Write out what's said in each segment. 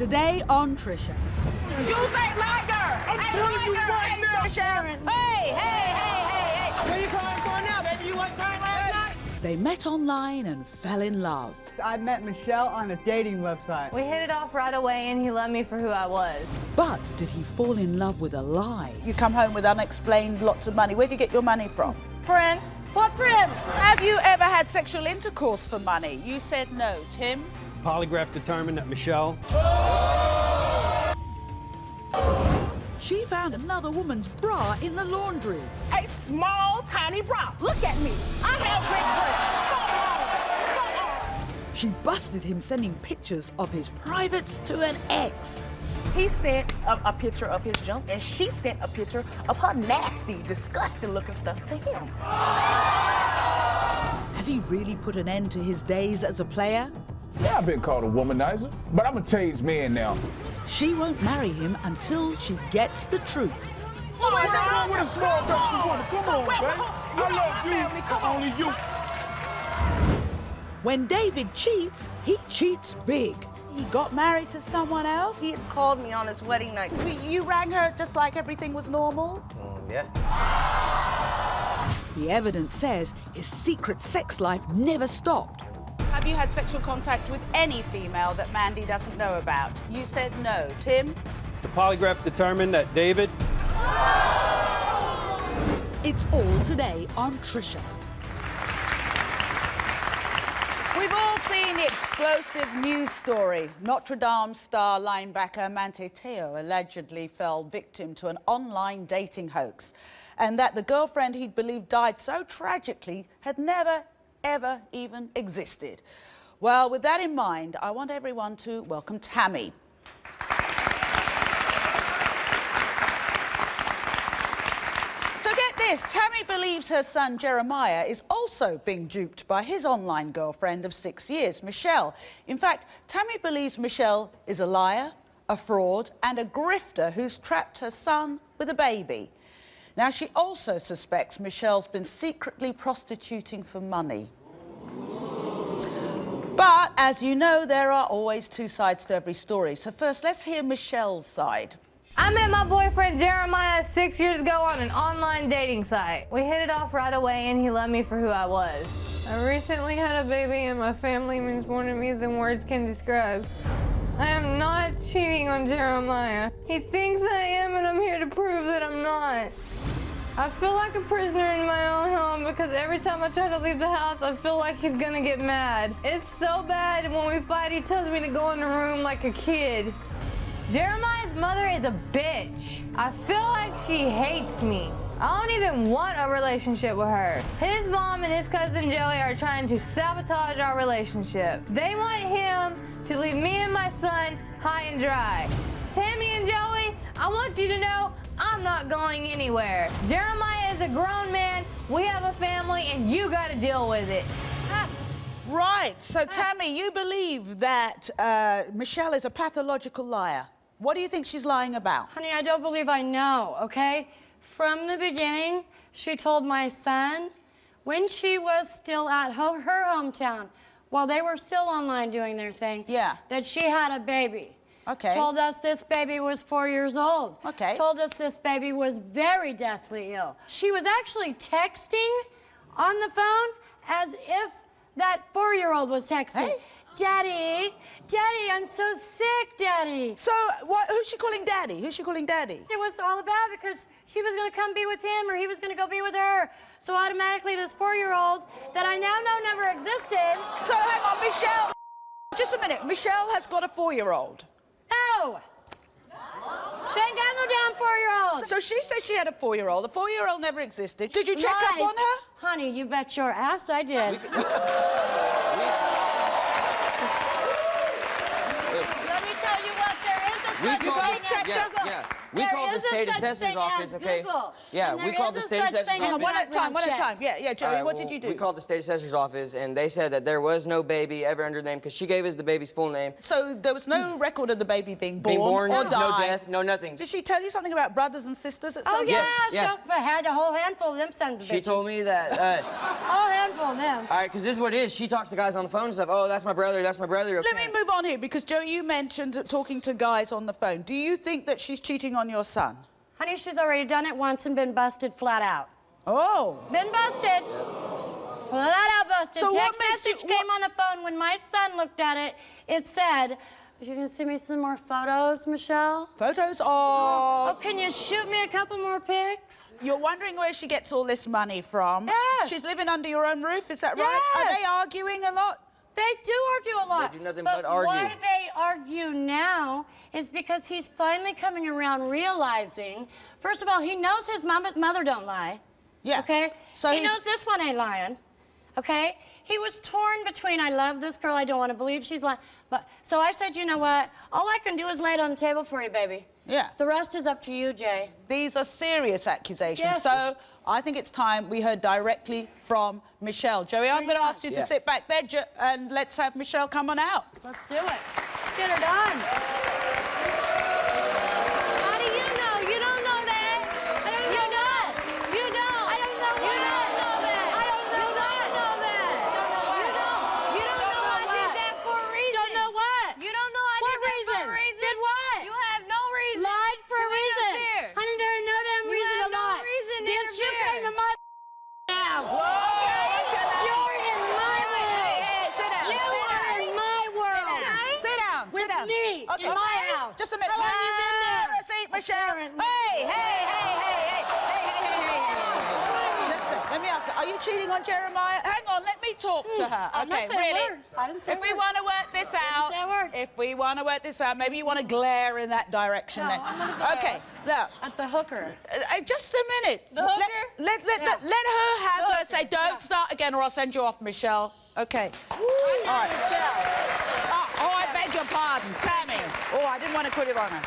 Today on Trisha. You say liar! I'm telling you right now, Sharon! Hey! What are you calling for now, baby? You wasn't crying last night? They met online and fell in love. I met Michelle on a dating website. We hit it off right away and he loved me for who I was. But did he fall in love with a lie? You come home with unexplained lots of money. Where do you get your money from? Friends. What friends? Have you ever had sexual intercourse for money? You said no. Tim? Polygraph determined that Michelle... She found another woman's bra in the laundry. A small, tiny bra. Look at me. I have big breasts. She busted him sending pictures of his privates to an ex. He sent a picture of his junk, and she sent a picture of her nasty, disgusting-looking stuff to him. Has he really put an end to his days as a player? Yeah, I've been called a womanizer, but I'm a changed man now. She won't marry him until she gets the truth. What's wrong with a small dusty woman? Come on, baby. I love you, only you. When David cheats, he cheats big. He got married to someone else? He had called me on his wedding night. You rang her just like everything was normal? Yeah. The evidence says his secret sex life never stopped. Have you had sexual contact with any female that Mandy doesn't know about? You said no. Tim? The polygraph determined that David... It's all today on Trisha. We've all seen the explosive news story. Notre Dame star linebacker Manti Te'o allegedly fell victim to an online dating hoax, and that the girlfriend he'd believed died so tragically had never, ever even existed. Well, with that in mind, I want everyone to welcome Tammy. So get this, Tammy believes her son Jeremiah is also being duped by his online girlfriend of 6 years, Michelle. In fact, Tammy believes Michelle is a liar, a fraud, and a grifter who's trapped her son with a baby. Now, she also suspects Michelle's been secretly prostituting for money. But, as you know, there are always two sides to every story. So first, let's hear Michelle's side. I met my boyfriend Jeremiah 6 years ago on an online dating site. We hit it off right away and he loved me for who I was. I recently had a baby and my family means more to me than words can describe. I am not cheating on Jeremiah. He thinks I am and I'm here to prove that I'm not. I feel like a prisoner in my own home because every time I try to leave the house, I feel like he's gonna get mad. It's so bad, and when we fight, he tells me to go in the room like a kid. Jeremiah's mother is a bitch. I feel like she hates me. I don't even want a relationship with her. His mom and his cousin Joey are trying to sabotage our relationship. They want him to leave me and my son high and dry. Tammy and Joey, I want you to know I'm not going anywhere. Jeremiah is a grown man, we have a family, and you gotta deal with it. Right, so Tammy, you believe that Michelle is a pathological liar. What do you think she's lying about? Honey, I don't believe I know, okay? From the beginning, she told my son, when she was still at her hometown, while they were still online doing their thing, that she had a baby. Okay. Told us this baby was 4 years old. Okay. Told us this baby was very deathly ill. She was actually texting on the phone as if that 4-year-old was texting. Hey. Daddy, I'm so sick, Daddy. So, who's she calling Daddy? Who's she calling Daddy? It was all about because she was going to come be with him or he was going to go be with her. So automatically this 4-year-old that I now know never existed. So hang on, Michelle. Just a minute. Michelle has got a 4-year-old. No. She ain't got no damn 4-year-old. So she said she had a 4-year-old. The 4-year-old never existed. Did you check up on her? Honey, you bet your ass I did. Let me tell you what, there is a such thing as... We called the state assessor's office, okay? Yeah, we called the state assessor's office. Hang on, one at a time. Yeah, Joey, what did you do? We called the state assessor's office, and they said that there was no baby ever under the name, because she gave us the baby's full name. So there was no record of the baby being born or died? No death, no nothing. Did she tell you something about brothers and sisters at some point? She had a whole handful of them sons of bitches. She told me that... whole handful of them. All right, because this is what it is. She talks to guys on the phone and stuff. Oh, that's my brother, that's my brother. Let me move on here, because, Joey, you mentioned talking to guys on the phone. Do you think that she's cheating on your son? Honey, she's already done it once and been busted flat out. Oh. Been busted. Flat out busted. So Text message came on the phone. When my son looked at it, it said, "You're gonna send me some more photos, Michelle?" Photos of... Oh, can you shoot me a couple more pics? You're wondering where she gets all this money from? Yes. She's living under your own roof, is that right? Yes. Are they arguing a lot? They do argue a lot. They do nothing but argue. Why they argue now is because he's finally coming around realizing, first of all, he knows his mother don't lie. Yeah. Okay? So he knows this one ain't lying. Okay? He was torn between, I love this girl, I don't want to believe she's lying. But so I said, you know what? All I can do is lay it on the table for you, baby. Yeah. The rest is up to you, Jay. These are serious accusations. Yes. So I think it's time we heard directly from Michelle. Joey, I'm going to ask you to sit back there and let's have Michelle come on out. Let's do it. Get her done. How do you know? You don't know that. You don't. You don't. I don't know You don't know that. I don't know You don't know that. You don't know I did that for a reason. Don't know what? You don't know I What did that reason? for a reason. Did what? You have no reason. Lied for a to reason. interfere. Honey, there ain't no damn You reason have to no lie. reason to Bitch, you interfere. came to my house. You're in my world. Sit down. You are in my world. Sit down. With sit down. me, Okay. in my house. Just a minute. How long you been there? Have a seat, Michelle. Apparently. Hey. Listen, let me ask you, are you cheating on Jeremiah? Hang on, let me talk to her. I'm not Okay, saying a really? word. I didn't say a If we word. want to work this out, say a word. if we want to work this out, maybe you want to glare in that direction No, then. I'm gonna glare. Okay, look. At the hooker. Just a minute. The hooker? Let her have The her say, hooker. don't start again or I'll send you off, Michelle. Okay. All right. Oh, I beg your pardon. Tammy. Oh, I didn't want to put it on her.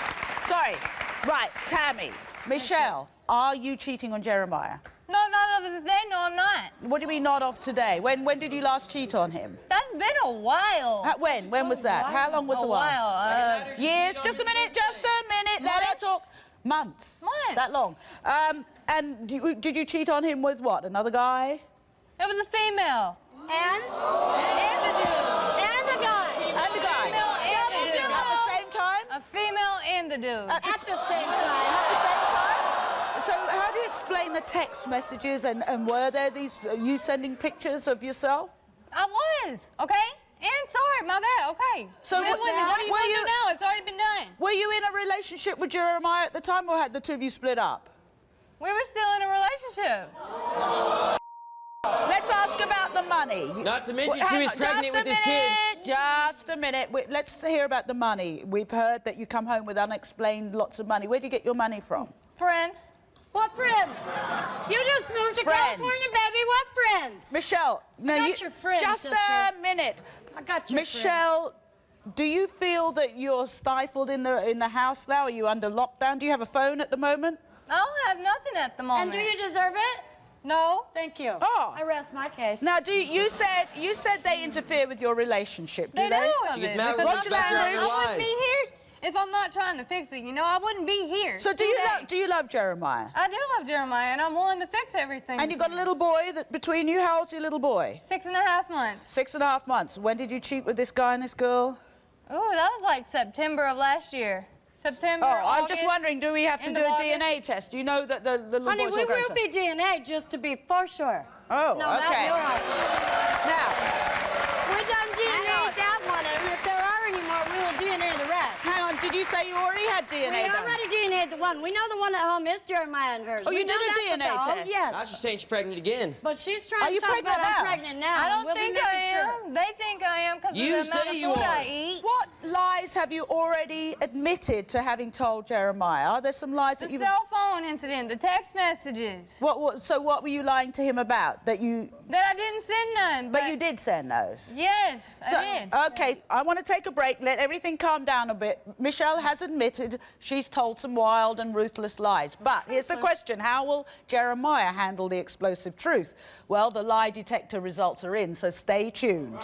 Sorry. Right, Tammy. Michelle, are you cheating on Jeremiah? No, not of this day. No, I'm not. What do you mean not of today? When did you last cheat on him? That's been a while. When? When was that? How long was a a while? while. Years? Just a minute. Let her talk. Months. Months. That long. And did you cheat on him with what? Another guy? It was a female. And? And the dude. And the guy. And the guy. Female and the dude. At the same time? A female and the dude. At the same time. At the same time? So how do you explain the text messages and were there these, you sending pictures of yourself? I was, okay? And sorry, my bad, okay. So what are you gonna do now? It's already been done. Were you in a relationship with Jeremiah at the time or had the two of you split up? We were still in a relationship. Let's ask about the money. Not to mention she was pregnant with this kid. Just a minute. Let's hear about the money. We've heard that you come home with unexplained lots of money. Where do you get your money from? Friends. What friends? You just moved to Friends. California, baby. What friends? Michelle, no, I got your friends, just sister. a minute. I got your Michelle, do you feel that you're stifled in the house now? Are you under lockdown? Do you have a phone at the moment? I don't have nothing at the moment. And do you deserve it? No. Thank you. Oh. I rest my case. Now, you said they interfere with your relationship, do They do. She's mad Because with Buster I on her wouldn't be lies. here if I'm not trying to fix it. You know, I wouldn't be here. So do you love Jeremiah? I do love Jeremiah, and I'm willing to fix everything. And you got a little boy between you. How old's your little boy? 6.5 months. 6.5 months. When did you cheat with this guy and this girl? Oh, that was like September of last year. September, I'm August, just wondering, do we have to end do of a August. DNA test? Do you know that the little Honey, boy's we your will grandson? be DNA just to be for sure. Oh, No, okay. you're right. Now, We done DNA that one, and if there are any more, we will DNA the rest. hang on. Did you say you already had DNA We done? already DNA'd the one. We know the one at home is Jeremiah and hers. Oh, we you know did a that for DNA the home, test? Yes. Now she's saying she's pregnant again. But she's Are trying to you talk pregnant about now? I'm pregnant now. I don't We'll be think making I am. sure. They think I am because of You the amount say of you food are. I eat. What lies have you already admitted to having told Jeremiah? Are there some lies The that you... cell phone incident, the text messages. So what were you lying to him about? That I didn't send none. But you did send those? Yes, So, I did. okay, I want to take a break, let everything calm down a bit. Michelle, Michelle has admitted she's told some wild and ruthless lies. But here's the question. How will Jeremiah handle the explosive truth? Well, the lie detector results are in, so stay tuned.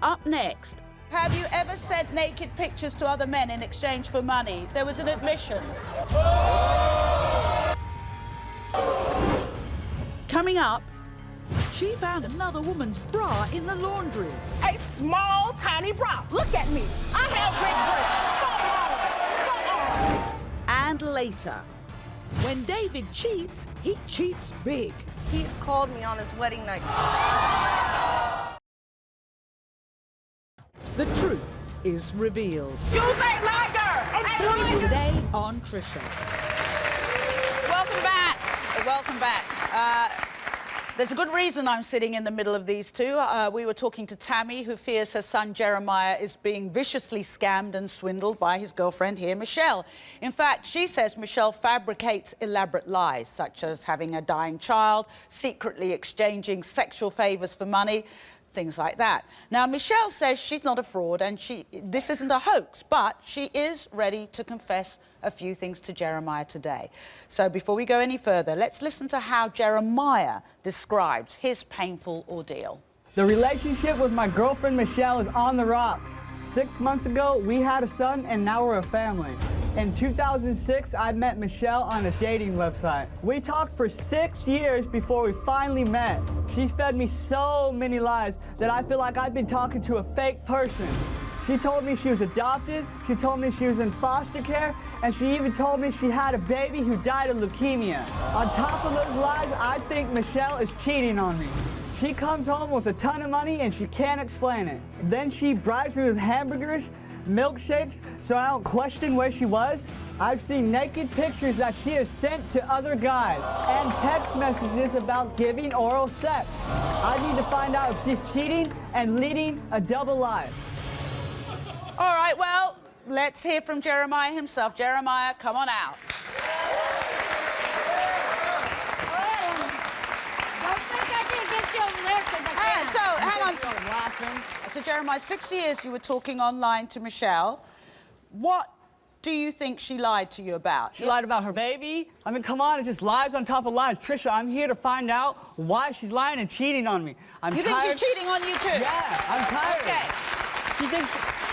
Up next, have you ever sent naked pictures to other men in exchange for money? There was an admission. Coming up, she found another woman's bra in the laundry. A small, tiny bra. Look at me. I have big breasts. Come on. And later, when David cheats, he cheats big. He called me on his wedding night. The truth is revealed. You ain't my girl. Today on Trisha. Welcome back. Welcome back. There's a good reason I'm sitting in the middle of these two. We were talking to Tammy, who fears her son Jeremiah is being viciously scammed and swindled by his girlfriend here, Michelle. In fact, she says Michelle fabricates elaborate lies, such as having a dying child, secretly exchanging sexual favors for money, things like that. Now, Michelle says she's not a fraud and this isn't a hoax, but she is ready to confess a few things to Jeremiah today. So before we go any further, let's listen to how Jeremiah describes his painful ordeal. The relationship with my girlfriend Michelle is on the rocks. 6 months ago, we had a son and now we're a family. In 2006, I met Michelle on a dating website. We talked for 6 years before we finally met. She's fed me so many lies that I feel like I've been talking to a fake person. She told me she was adopted, she told me she was in foster care, and she even told me she had a baby who died of leukemia. On top of those lies, I think Michelle is cheating on me. She comes home with a ton of money and she can't explain it. Then she bribes me with hamburgers, milkshakes, so I don't question where she was. I've seen naked pictures that she has sent to other guys and text messages about giving oral sex. I need to find out if she's cheating and leading a double life. All right, well, let's hear from Jeremiah himself. Jeremiah, come on out. So, hang on. So, Jeremiah, 6 years you were talking online to Michelle. What do you think she lied to you about? She lied about her baby. I mean, come on, it's just lies on top of lies. Trisha, I'm here to find out why she's lying and cheating on me. You think she's cheating on you too? Yeah, I'm tired. Okay.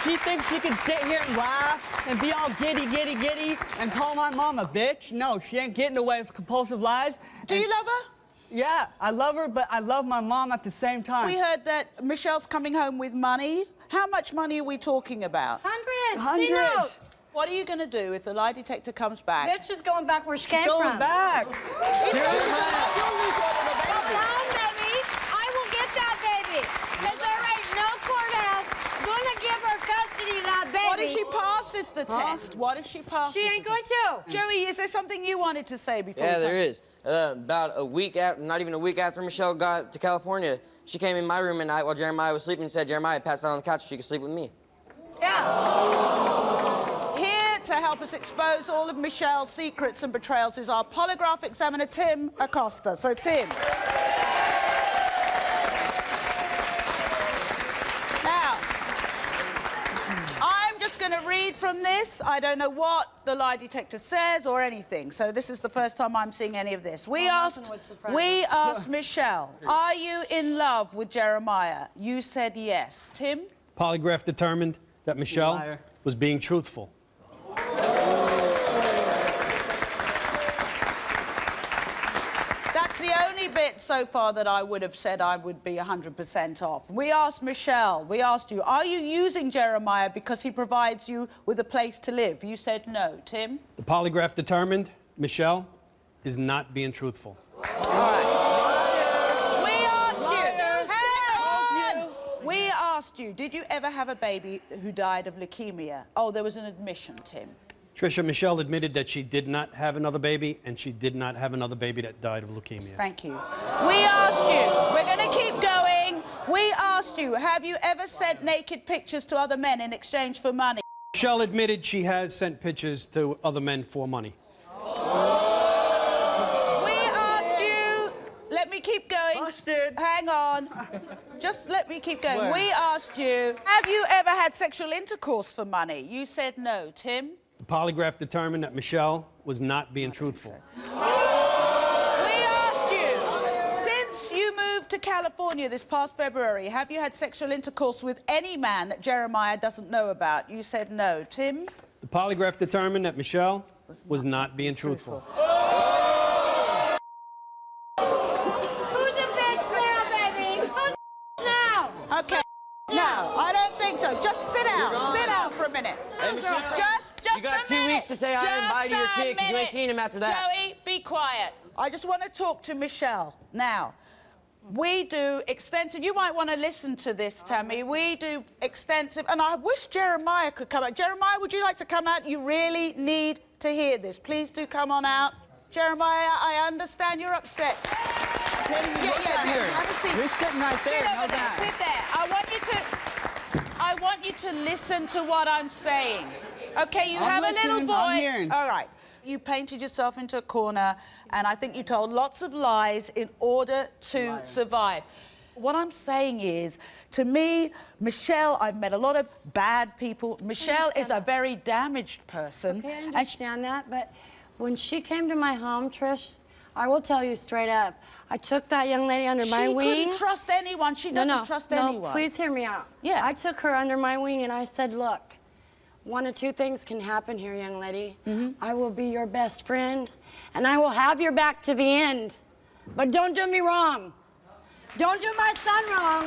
She thinks she can sit here and laugh and be all giddy and call my mom a bitch. No, she ain't getting away with compulsive lies. Do you love her? Yeah, I love her, but I love my mom at the same time. We heard that Michelle's coming home with money. How much money are we talking about? Hundreds. She knows. What are you going to do if the lie detector comes back? Bitch is going back where she came from. Going back. Come home, baby. I will get that baby. Because there ain't no courthouse gonna give her custody of that baby. What if she passes the test? What if she passes? She ain't going to. Joey, is there something you wanted to say before? Yeah, there is. About a week after, not even a week after Michelle got to California, she came in my room at night while Jeremiah was sleeping and said Jeremiah passed out on the couch so she could sleep with me. Yeah. Here to help us expose all of Michelle's secrets and betrayals is our polygraph examiner, Tim Acosta. So, Tim. Now, I'm just going to read from this. I don't know what the lie detector says or anything. So this is the first time I'm seeing any of this. We asked Michelle, are you in love with Jeremiah? You said yes. Tim? Polygraph determined that Michelle was being truthful. That's the only bit so far that I would have said I would be 100% off. We asked Michelle, we asked you, are you using Jeremiah because he provides you with a place to live? You said no. Tim? The polygraph determined Michelle is not being truthful. All right. We asked you, did you ever have a baby who died of leukemia? Oh, there was an admission, Tim. Trisha, Michelle admitted that she did not have another baby, and she did not have another baby that died of leukemia. Thank you. We asked you, we're going to keep going. We asked you, have you ever sent naked pictures to other men in exchange for money? Michelle admitted she has sent pictures to other men for money. We asked you, let me keep going. Busted. Hang on. Just let me keep going. Swear. We asked you, have you ever had sexual intercourse for money? You said no. Tim? The polygraph determined that Michelle was not being truthful. We asked you, since you moved to California this past February, have you had sexual intercourse with any man that Jeremiah doesn't know about? You said no. Tim? The polygraph determined that Michelle was not being truthful. Who's a bitch now, baby? Who's a bitch now? Okay. No, I don't think so. Just sit down. Sit down for a minute. Hey, Michelle, Just you got a 2 minute. weeks to say hi and bye to your kid because you ain't seen him after that. Joey, be quiet. I just want to talk to Michelle. Now, we do extensive... You might want to listen to this, Tammy. We do extensive... And I wish Jeremiah could come out. Jeremiah, would you like to come out? You really need to hear this. Please do come on out. Jeremiah, I understand you're upset. Have a seat. You're sitting right there. Sit Know over there. that. Sit there. I want you to listen to what I'm saying. Okay, you have a little listening. boy. I'm hearing. All right. You painted yourself into a corner, and I think you told lots of lies in order to survive. What I'm saying is, to me, Michelle, I've met a lot of bad people. Michelle is a very damaged person. Okay, I understand that, but when she came to my home, Trish, I will tell you straight up, I took that young lady under my wing. She couldn't trust anyone. She doesn't trust anyone. No, please hear me out. Yeah. I took her under my wing and I said, look, one of two things can happen here, young lady. I will be your best friend and I will have your back to the end. But don't do me wrong. Don't do my son wrong.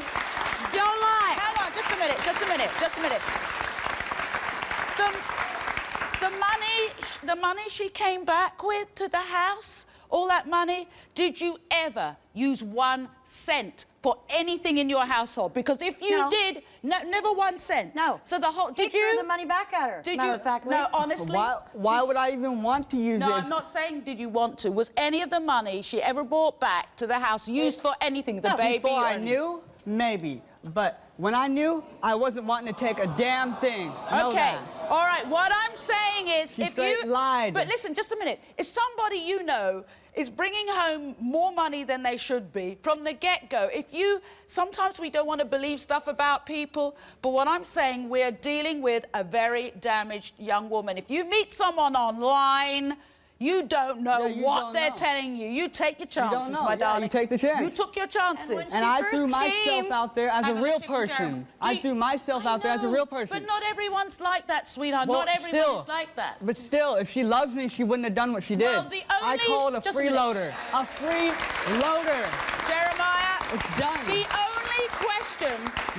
Don't lie. Hang on, just a minute. The money she came back with to the house, all that money, did you ever use 1 cent for anything in your household? Because if you did, never 1 cent. No. So the whole, He threw the money back at her. Did matter you? of fact, No, honestly. Why would I even want to use No, this? I'm not saying did you want to. Was any of the money she ever brought back to the house used for anything? The baby? Before or I anything? knew, maybe. But when I knew, I wasn't wanting to take a damn thing. Know Okay. that. All right. What I'm saying is, She if straight you lied. But listen, just a minute. If somebody you know is bringing home more money than they should be from the get-go, sometimes we don't want to believe stuff about people, but what I'm saying, we're dealing with a very damaged young woman. If you meet someone online, you don't know what they're telling you. You take your chances, know. my Yeah, darling. you take the chance. You took your chances. And I threw myself out there as a real Relationship with Jeremy. person. I threw myself out there as a real person. But not everyone's like that, sweetheart. Well, not everybody's still, like that. But still, if she loves me, she wouldn't have done what she did. Well, the I only- called a just a minute. freeloader. A freeloader. Jeremiah, It's done. the only question...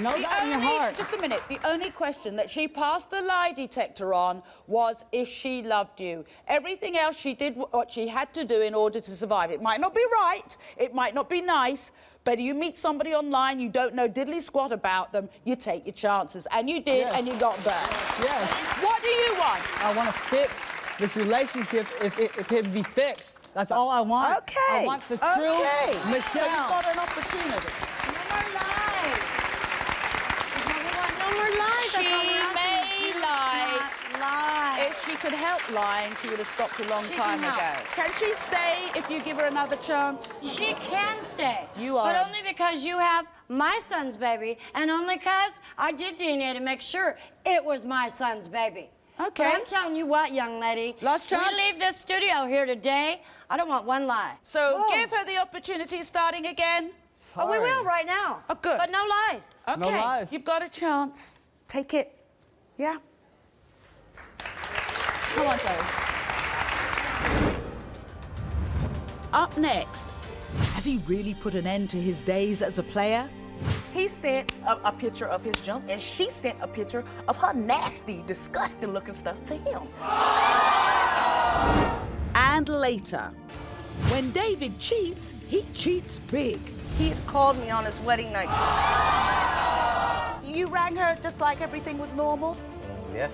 Know that in your heart. Just a minute. The only question that she passed the lie detector on was if she loved you. Everything else she did what she had to do in order to survive. It might not be right, it might not be nice, but you meet somebody online, you don't know diddly squat about them, you take your chances. And you did, and you got burned. Yes. What do you want? I want to fix this relationship if it can be fixed. That's all I want. Okay. I want the true Michelle. So you've got an opportunity. No more lies. No more lies. She may lie. Lie. If she could help lying, she would have stopped a long She time can ago. help. Can she stay if you give her another chance? She can stay. You are. But only because you have my son's baby, and only because I did DNA to make sure it was my son's baby. Okay. But I'm telling you what, young lady. Last chance? We leave this studio here today. I don't want one lie. So Oh. give her the opportunity of starting again. Oh, we will right now. Oh, good. But no lies. Okay. No lies. You've got a chance. Take it. Yeah? Come on, Joe. Up next, has he really put an end to his days as a player? He sent a picture of his junk, and she sent a picture of her nasty, disgusting-looking stuff to him. And later, when David cheats, he cheats big. He had called me on his wedding night. You rang her just like everything was normal? Yeah.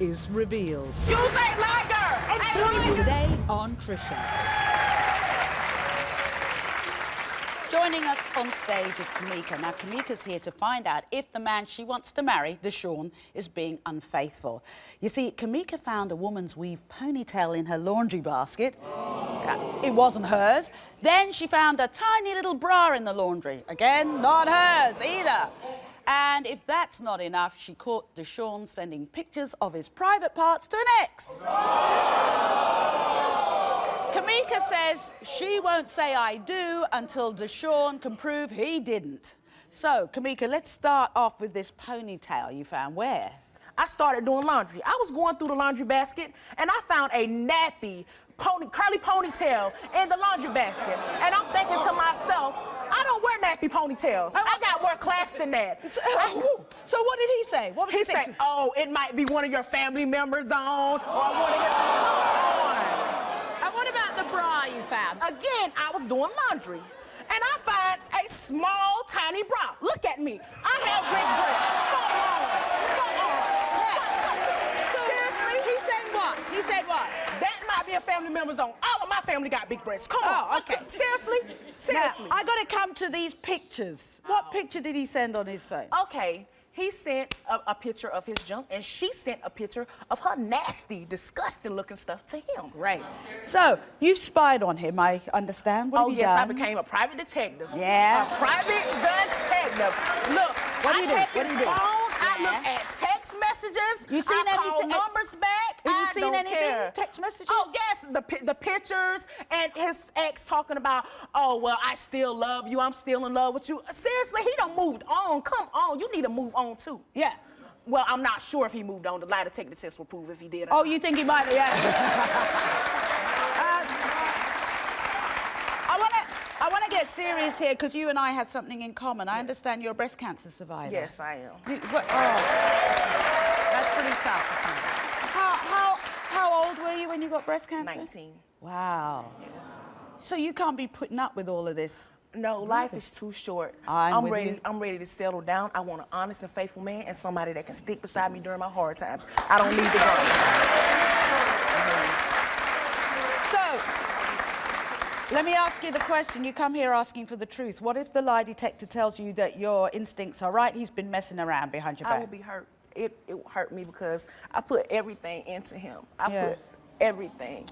is revealed. You ain't liar! I'm telling you. Today on Trisha. Joining us on stage is Kamica. Now, Kamica's here to find out if the man she wants to marry, DeShawn, is being unfaithful. You see, Kamica found a woman's weave ponytail in her laundry basket. It wasn't hers. Then she found a tiny little bra in the laundry. Again, not hers either. And if that's not enough, she caught DeShawn sending pictures of his private parts to an ex. Kamica says she won't say I do until DeShawn can prove he didn't. So, Kamica, let's start off with this ponytail you found. Where? I started doing laundry. I was going through the laundry basket, and I found a nappy, curly ponytail in the laundry basket. And I'm thinking to myself, I don't wear nappy ponytails. I got more class than that. So what did he say? What was he said? Oh, it might be one of your family members on, or one of his. And what about the bra you found? Again, I was doing laundry, and I find a small, tiny bra. Look at me. I have big breasts. Come on. Seriously? He said what? He said what? That might be a family member's on. All of my family got big breasts. Come on. Oh, okay. Seriously? Seriously. Now, I got to come to these pictures. What picture did he send on his phone? Okay. He sent a picture of his junk, and she sent a picture of her nasty, disgusting-looking stuff to him. Great. So, you spied on him, I understand. What have you yes, done? I became a private detective. Yeah. A private detective. Look, What do you do? I take What his do you do? phone, I Yeah. look at text messages, You seen I any call te- numbers back, Have you I seen don't anything? care. Text messages? Oh, yes, the pictures, and his ex talking about, oh, well, I still love you, I'm still in love with you. Seriously, he done moved on. Come on, you need to move on, too. Yeah. Well, I'm not sure if he moved on. The lie detector test will prove if he did or Oh, not. you think he might have, yeah. I want to get serious here because you and I have something in common. I understand you're a breast cancer survivor. Yes, I am. That's pretty tough. How old were you when you got breast cancer? 19. Wow. Yes. So you can't be putting up with all of this. No, life is too short. I'm with ready. you. I'm ready to settle down. I want an honest and faithful man and somebody that can stick beside me during my hard times. I don't need to So, let me ask you the question. You come here asking for the truth. What if the lie detector tells you that your instincts are right? He's been messing around behind your back. I will be hurt. It hurt me because I put everything into him. I Yeah. put everything.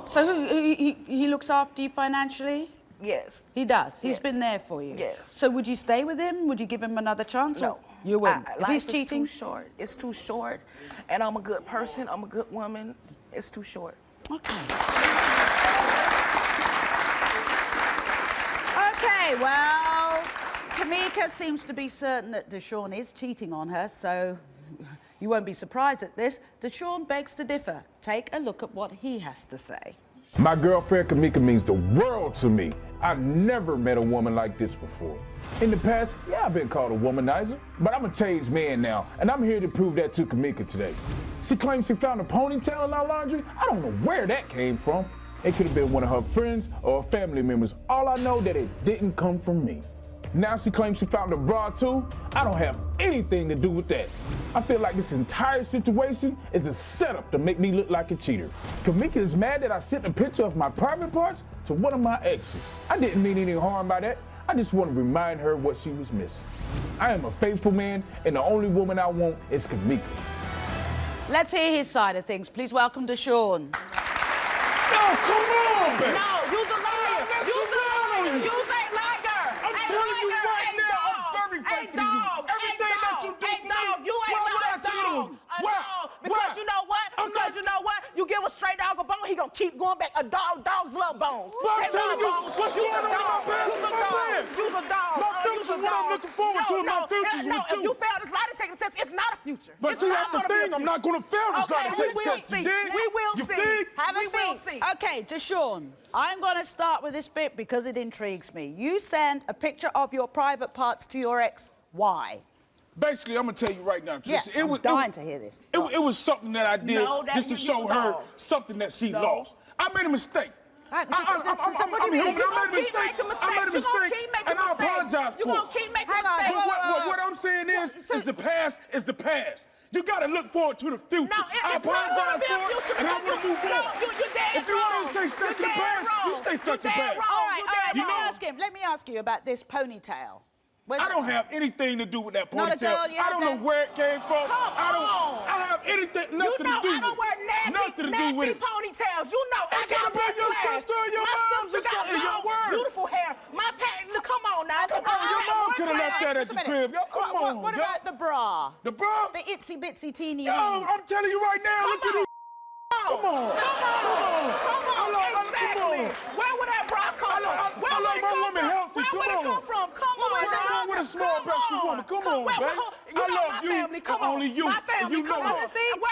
So he looks after you financially? Yes. He does. He's Yes. been there for you. Yes. So would you stay with him? Would you give him another chance? No. Or you wouldn't. If he's Life cheating? is too short. It's too short. And I'm a good person. I'm a good woman. It's too short. Okay. Okay, well, Kamica seems to be certain that DeShawn is cheating on her, so you won't be surprised at this. DeShawn begs to differ. Take a look at what he has to say. My girlfriend Kamica means the world to me. I've never met a woman like this before. In the past, yeah, I've been called a womanizer, but I'm a changed man now, and I'm here to prove that to Kamica today. She claims she found a ponytail in our laundry. I don't know where that came from. It could have been one of her friends or family members. All I know that it didn't come from me. Now she claims she found a bra too. I don't have anything to do with that. I feel like this entire situation is a setup to make me look like a cheater. Kamica is mad that I sent a picture of my private parts to one of my exes. I didn't mean any harm by that. I just want to remind her what she was missing. I am a faithful man, and the only woman I want is Kamica. Let's hear his side of things. Please welcome DeShawn. Oh, come on, baby. No, you's a liar. You's a liar. You's a liar. I'm telling you right now, I'm very faithful to you. Everything that you do for me, you ain't why would I lied, cheat on you? a Why? dog. Because you know what? Because you know what? You give a straight dog a bone, he gonna keep going back. Dogs love bones. Well, I'm They telling love you, bones. what's You's going a on in my dog. past You's is a my dog. plan. You's a dog. My You's future's a what I'm dog. looking forward to. My future's No, with if you. you fail this lie detector test, it's not a future. But It's see, not that's the gonna be a thing. I'm future. not going to fail this lie Okay, detector we will test. You see. dig? We will You see. dig? Have a We will seat. see. Okay, DeShawn, I'm going to start with this bit because it intrigues me. You send a picture of your private parts to your ex. Why? Basically, I'm going to tell you right now, Trisha. Yes, I'm dying to hear this. It was something that I did No, that just to you show did her wrong. something that she No. lost. I made a mistake. Right, so I'm what do you mean? human. You I gonna made a keep mistake. making I made a mistakes. You gonna mistake, keep making and I mistakes. apologize You for gonna it. keep making Hang on, mistakes. whoa, whoa, whoa. What I'm saying is the past is the past. You gotta look forward to the future. No, I it's not apologize gonna be a for future it, and I because want to move no, on. you're dead If you wrong. want to stay stuck in the You're dead past, you wrong. stay stuck in the You're dead past. wrong. All right, You're dead wrong. let me ask you about this ponytail. I don't have anything to do with that Not a ponytail. girl, you I don't know had that- where it came from. Come on. I have anything, nothing You know to do I with don't wear it. Nothing to do with nappy it. ponytails. You know I It could got be your class. sister or your My mom's or sister got something, your long, word. beautiful hair. My parents, come on now. Come on, your mom could have left that at the crib. Yo, come on, What yo. about the bra? The bra? The itsy bitsy teeny Yo, weeny. I'm telling you right now, look at these. Come on. Exactly. Where would that bra come from? Where I would love it my come woman from? healthy. Where would it Come on. come from? Come on. What's wrong with a small-breasted woman? Come on, babe. You I know love my you family. Come and on. only you. My family. You know Come that. on. Where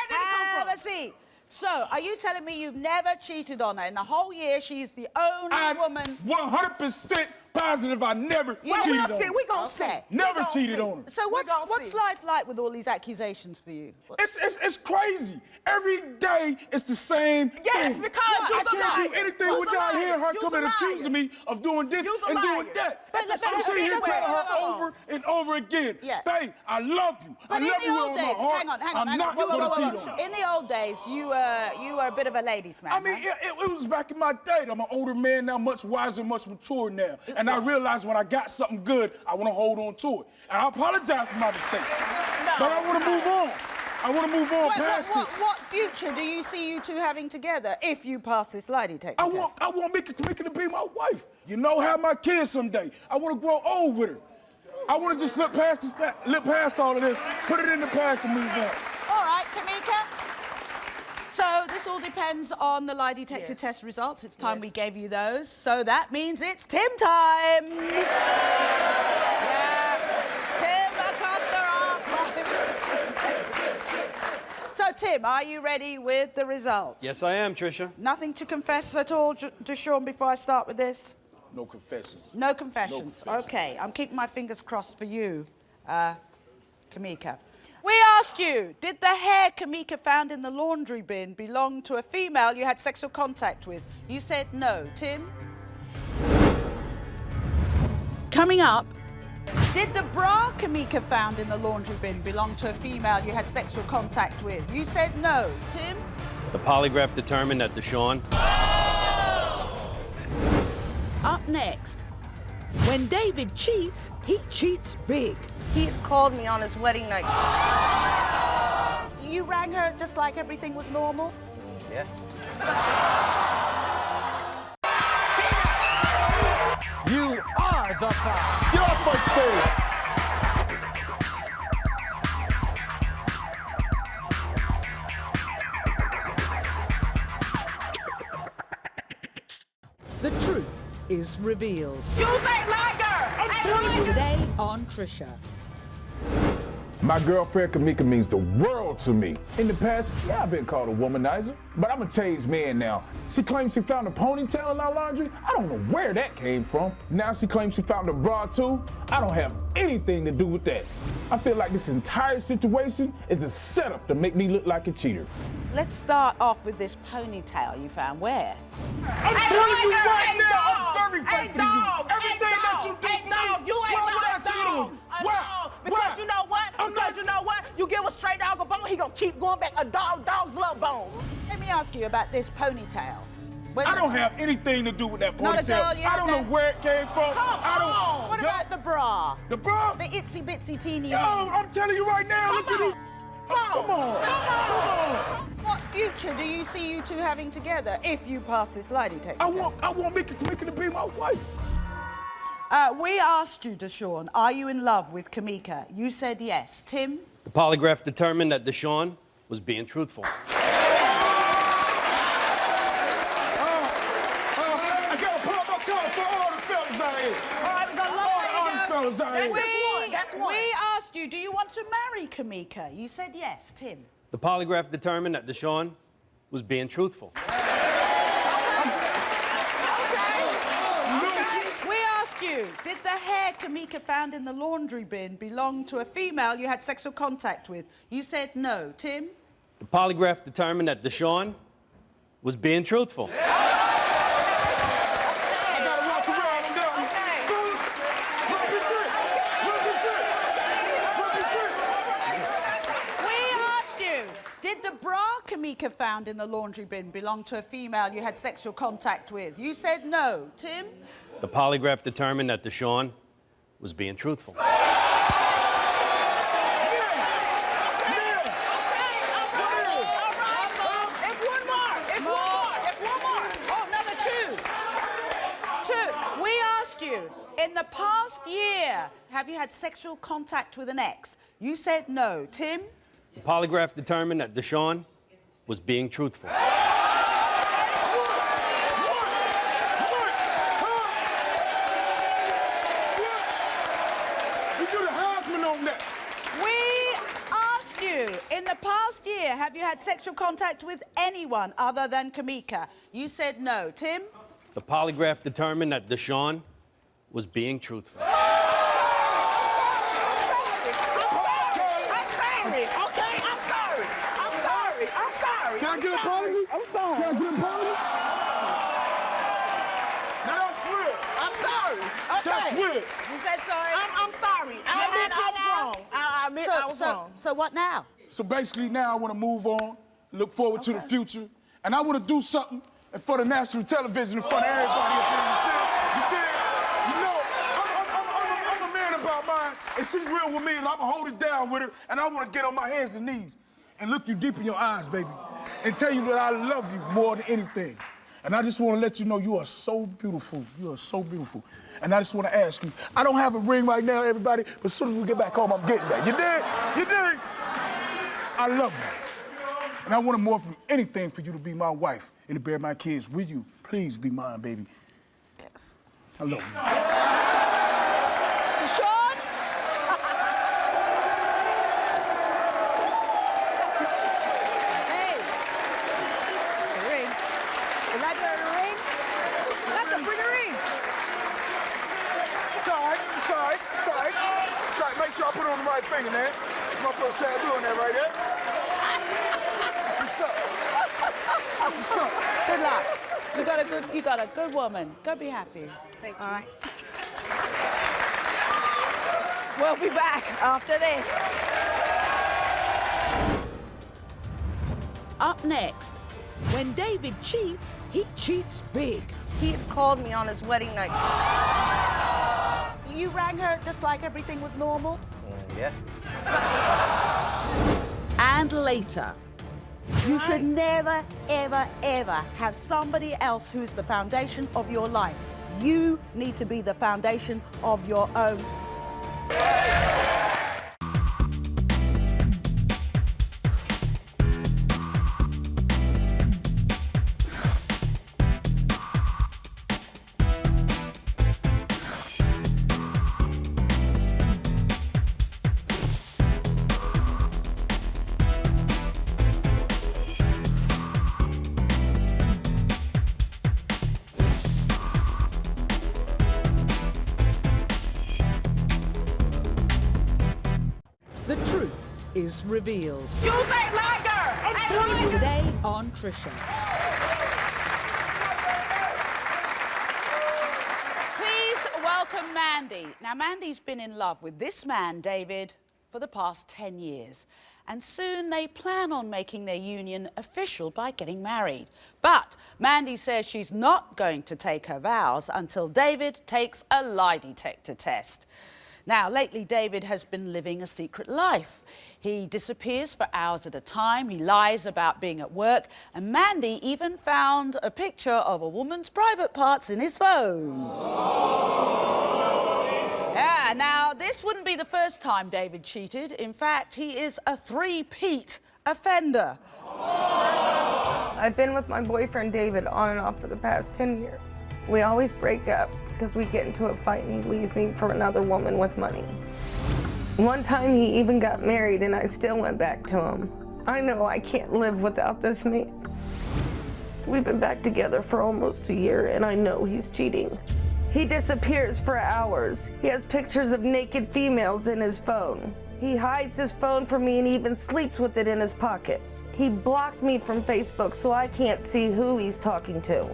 did it come from? Have a seat. So, are you telling me you've never cheated on her? In the whole year, she's the only woman... 100% positive I never cheated on her. We gonna see. Never cheated on her. So what's life like with all these accusations for you? It's crazy. Every day it's the same Yes, thing. because I you's a can't liar. do anything You's a without liar. hearing her You's come a and liar. accusing me of doing this You's a and doing liar. that. But I'm sitting here telling her wait. over and over again, Yeah. babe, I love you. But I love in you the with old all my days, heart. hang on. I'm not Whoa, going to cheat on her. In the old days, you were a bit of a ladies' man. I mean, it was back in my day. I'm an older man now, much wiser, much mature now. And I realized when I got something good, I want to hold on to it. And I apologize for my mistakes. But I want to move on. I want to move on past it. What future do you see you two having together if you pass this lie detector test? I want Mika to be my wife. You know, have my kids someday. I want to grow old with her. I want to just look past all of this, put it in the past and move on. All right, Kamica. So this all depends on the lie detector test results. It's time we gave you those. So that means it's Tim time. Tim Acosta. So Tim, are you ready with the results? Yes, I am, Trisha. Nothing to confess at all, DeShawn, before I start with this? No confessions. No confessions. No confessions. Okay, I'm keeping my fingers crossed for you, Kamica. We asked you, did the hair Kamica found in the laundry bin belong to a female you had sexual contact with? You said no. Tim? Coming up, did the bra Kamica found in the laundry bin belong to a female you had sexual contact with? You said no. Tim? The polygraph determined that DeShawn... Up next, when David cheats, he cheats big. He had called me on his wedding night. You rang her just like everything was normal? Yeah. You are the boss. Get off my stage. The truth is revealed. You ain't liar. I'm telling you. Today on Trisha. My girlfriend Kamica means the world to me. In the past, yeah, I've been called a womanizer, but I'm a changed man now. She claims she found a ponytail in our laundry. I don't know where that came from. Now she claims she found a bra too. I don't have anything to do with that. I feel like this entire situation is a setup to make me look like a cheater. Let's start off with this ponytail you found. Where? I'm telling you right now, I'm very faithful to you. Everything that you do for me, You ain't why would I my cheat on you? dog. Why? Because you know what? You know what? You give a straight dog a bone, he gonna keep going back. Dogs love bones. Let me ask you about this ponytail. I don't have anything to do with that Not a ponytail. girl, you I had don't that. know where it came from. What about the bra? The bra? The itsy bitsy teeny Yo, weeny. I'm telling you right now, look at this. Come on. What future do you see you two having together if you pass this lie detector I test? want Mika to be my wife. We asked you, DeShawn, are you in love with Kamica? You said yes. Tim? The polygraph determined that DeShawn was being truthful. I gotta pull up my collar for all the fellas out here. All right, we gonna love All the fellas out here. That's one. We asked you, do you want to marry Kamica? You said yes. Tim? The polygraph determined that DeShawn was being truthful. We asked you, did the hair Kamica found in the laundry bin belong to a female you had sexual contact with? You said no. Tim? The polygraph determined that DeShawn was being truthful. Kamica found in the laundry bin belonged to a female you had sexual contact with? You said no. Tim? The polygraph determined that DeShawn was being truthful. In the past year, have you had sexual contact with an ex? You said no. Tim? The polygraph determined that DeShawn was being truthful. We asked you, in the past year, have you had sexual contact with anyone other than Kamica? You said no. Tim? The polygraph determined that DeShawn was being truthful. I'm sorry. Can I get an apology? I'm sorry. Can I get an apology? Now that's weird. I'm sorry. Okay. That's weird. You said sorry? I'm sorry. I admit I was wrong. I admit I was wrong. So what now? So basically now I want to move on, look forward to the future, and I want to do something in front of national television, in front of everybody up there. I'm a man about mine, and she's real with me, and I'm gonna hold it down with her, and I want to get on my hands and knees and look you deep in your eyes, baby, and tell you that I love you more than anything. And I just want to let you know you are so beautiful. You are so beautiful. And I just want to ask you, I don't have a ring right now, everybody, but as soon as we get back home, I'm getting that. You dig? You dig? I love you. And I want more from anything for you to be my wife and to bear my kids with you. Please be mine, baby. Yes. I love you. DeShawn? Hey. The ring. Is that your ring? That's a pretty ring. It's all right. It's all right. It's all right. It's all right. Make sure I put it on the right finger, man. It's my first time doing that right there. That's what's up. That's what's up. Good luck. You got a good woman. Go be happy. Thank you. All right. We'll be back after this. Up next, when David cheats, he cheats big. He had called me on his wedding night. You rang her just like everything was normal? Yeah. And later, you should never, ever, ever have somebody else who's the foundation of your life. You need to be the foundation of your own. The truth is revealed. You say liar! Today on Trisha. Please welcome Mandy. Now, Mandy's been in love with this man, David, for the past 10 years. And soon they plan on making their union official by getting married. But Mandy says she's not going to take her vows until David takes a lie detector test. Now, lately, David has been living a secret life. He disappears for hours at a time, he lies about being at work, and Mandy even found a picture of a woman's private parts in his phone. Yeah, now, this wouldn't be the first time David cheated. In fact, he is a three-peat offender. I've been with my boyfriend, David, on and off for the past 10 years. We always break up because we get into a fight and he leaves me for another woman with money. One time he even got married and I still went back to him. I know I can't live without this man. We've been back together for almost a year and I know he's cheating. He disappears for hours. He has pictures of naked females in his phone. He hides his phone from me and even sleeps with it in his pocket. He blocked me from Facebook so I can't see who he's talking to.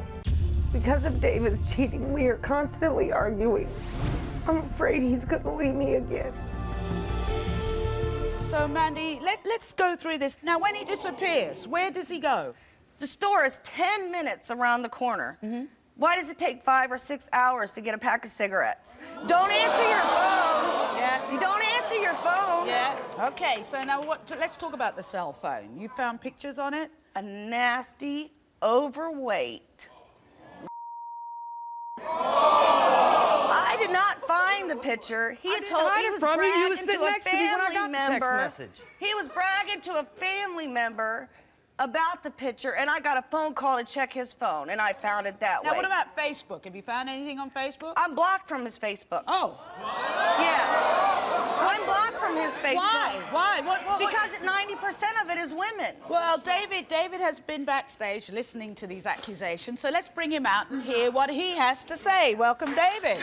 Because of David's cheating, we are constantly arguing. I'm afraid he's gonna leave me again. So, Mandy, let's go through this. Now, when he disappears, where does he go? The store is 10 minutes around the corner. Why does it take 5 or 6 hours to get a pack of cigarettes? Don't answer your phone. Yeah. You don't answer your phone. Yeah. Okay, so now let's talk about the cell phone. You found pictures on it? A nasty, overweight. I did not find the picture. He was bragging to a family member. He was bragging to a family member about the picture, and I got a phone call to check his phone, and I found it that way. Now, what about Facebook? Have you found anything on Facebook? I'm blocked from his Facebook. Oh. Yeah. I'm blocked from his Facebook. Why? What? Because 90% of it is women. Well, David has been backstage listening to these accusations, so let's bring him out and hear what he has to say. Welcome, David.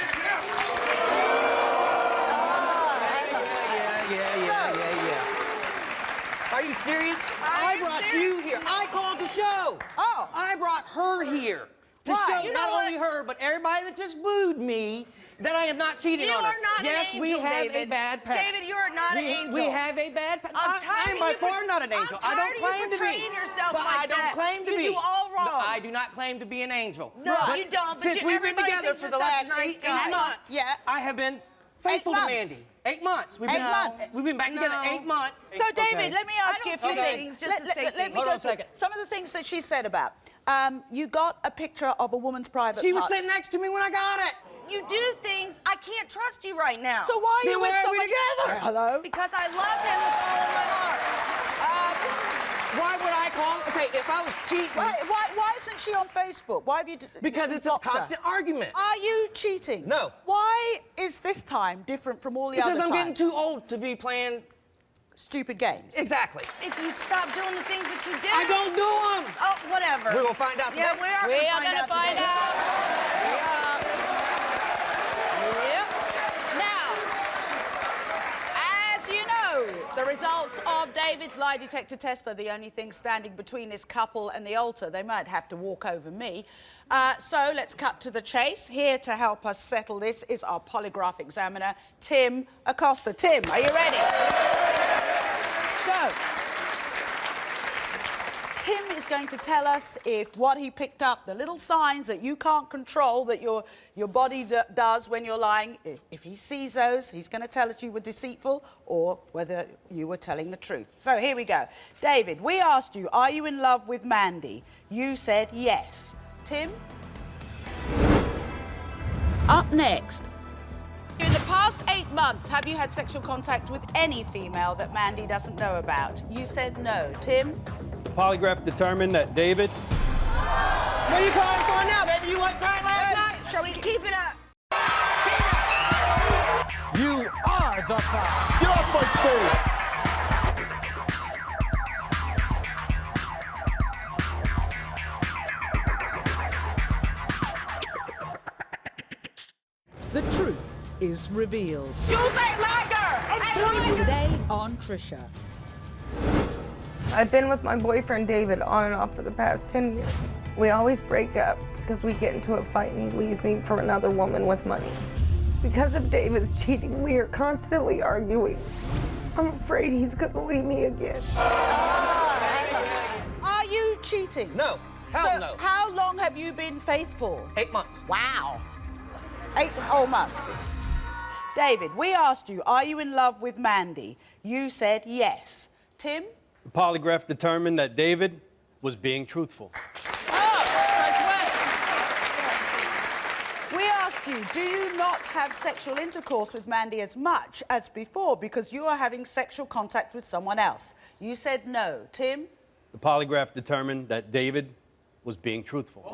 Are you serious? I brought you here. I called the show. Oh. I brought her here to Why? show You not know only her, but everybody that just booed me that I am not cheating You on her. are not yes, an angel, we have David. a bad past. David, you are not an angel. We have a bad past. I'm tired I'm of by you far not an angel. I'm I don't tired of claim you to be. portraying yourself But like I don't that. claim to You be. do all wrong. No, I do not claim to be an angel. No, But you don't, but since we've been everybody together thinks for you're the such a last nice 8 guy. months, Yeah. I have been faithful to months. Mandy. 8 months. We've 8 been, months. We've been back together No. 8 months. So, David, let me ask I you a don't few say things. things just to say Let me things. Hold go on a through second. some of the things that she said about. You got a picture of a woman's private She was parts. sitting next to me when I got it. You do things, I can't trust you right now. So why are Then you with why are we someone... together? Hello? Because I love him with all of my heart. Why would I call? Okay, if I was cheating. Why isn't she on Facebook? Why have you... Because it's a blocked her? constant argument. Are you cheating? No. Why is this time different from all the Because other I'm times? getting too old to be playing. Stupid games. Exactly. If you'd stop doing the things that you do. I don't do them. Oh, whatever. We're gonna find out Yeah, today. we are gonna find out today. Yep. Now, as you know, the results of David's lie detector test are the only thing standing between this couple and the altar. They might have to walk over me. So let's cut to the chase. Here to help us settle this is our polygraph examiner, Tim Acosta. Tim, are you ready? So, Tim is going to tell us if what he picked up, the little signs that you can't control that your body does when you're lying, if he sees those, he's going to tell us you were deceitful or whether you were telling the truth. So here we go. David, we asked you, are you in love with Mandy? You said yes. Tim? Up next. In the past 8 months, have you had sexual contact with any female that Mandy doesn't know about? You said no. Tim? Polygraph determined that David... What are you calling for now, baby? You weren't crying last night? Shall we keep it up? You are the fire. Get off my stage! The truth is revealed. You say liar! Today on Trisha. I've been with my boyfriend David on and off for the past 10 years. We always break up because we get into a fight and he leaves me for another woman with money. Because of David's cheating, we are constantly arguing. I'm afraid he's gonna leave me again. Are you cheating? No. Hell So no. how long have you been faithful? 8 months. Wow. 8 whole months. David, we asked you, are you in love with Mandy? You said yes. Tim? The polygraph determined that David was being truthful. We asked you, do you not have sexual intercourse with Mandy as much as before because you are having sexual contact with someone else? You said no. Tim? The polygraph determined that David was being truthful.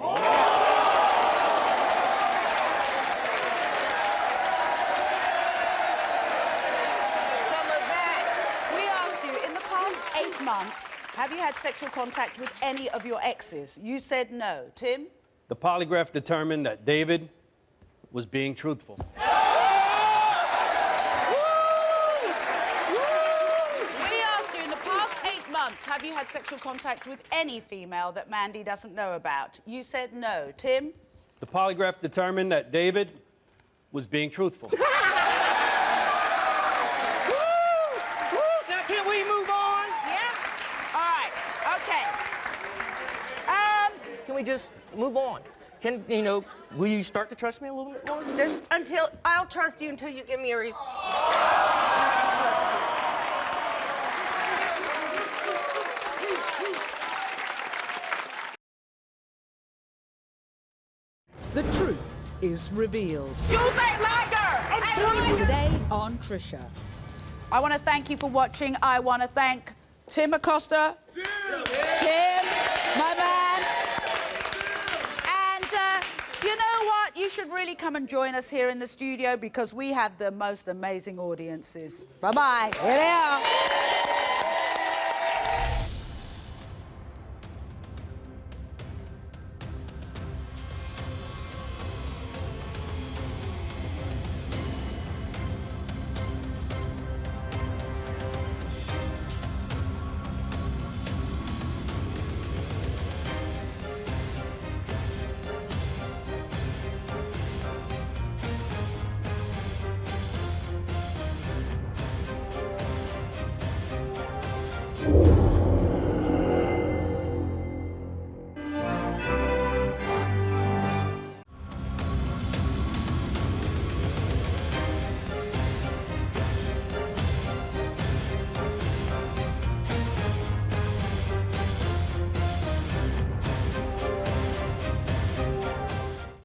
Months, have you had sexual contact with any of your exes? You said no. Tim? The polygraph determined that David was being truthful. We asked you, in the past 8 months, have you had sexual contact with any female that Mandy doesn't know about? You said no. Tim? The polygraph determined that David was being truthful. Now, can we we just move on? Can, you know, will you start to trust me a little bit more? I'll trust you until you give me a reason. The truth is revealed. You ain't my girl. Today on Trisha. I want to thank you for watching. I want to thank Tim Acosta. Tim, my man. And you know what? You should really come and join us here in the studio because we have the most amazing audiences. Bye-bye. Here they are.